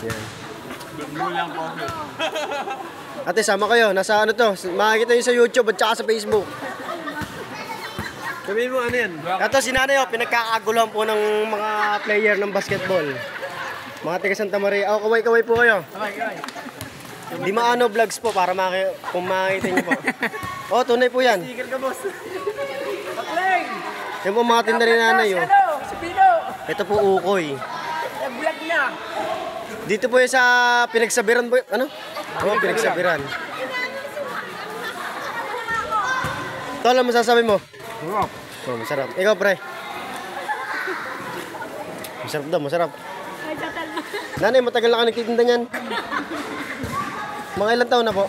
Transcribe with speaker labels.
Speaker 1: Yan.
Speaker 2: Gulang po.
Speaker 1: Ate, sama kayo. Nasa ano to? Makikita nyo sa YouTube at saka sa Facebook.
Speaker 2: Sabihin mo ano yan?
Speaker 1: Ito si Nanay, pinagkakaguluhan po ng mga player ng basketball. Mga taga Santa Maria. Oh, kaway-kaway po kayo. Di maano vlogs po para kung makikita nyo po. Oh, tunay po yan.
Speaker 2: Sticker ka, boss. Pakleng!
Speaker 1: Yan po mga tinda ni Nanay. Oh.
Speaker 2: Si Pino!
Speaker 1: Ito po ukoy.
Speaker 2: Nag-vlog na.
Speaker 1: Dito po yan sa pinagsabiran po. Ano? Oh, pinagsabiran. Ito lang masasabi mo.
Speaker 2: Sarap.
Speaker 1: Oh, masarap. Ikaw, pre. Masarap daw, masarap. Nanay, matagal na ka nagtitinda niyan. Mga ilang taon na po?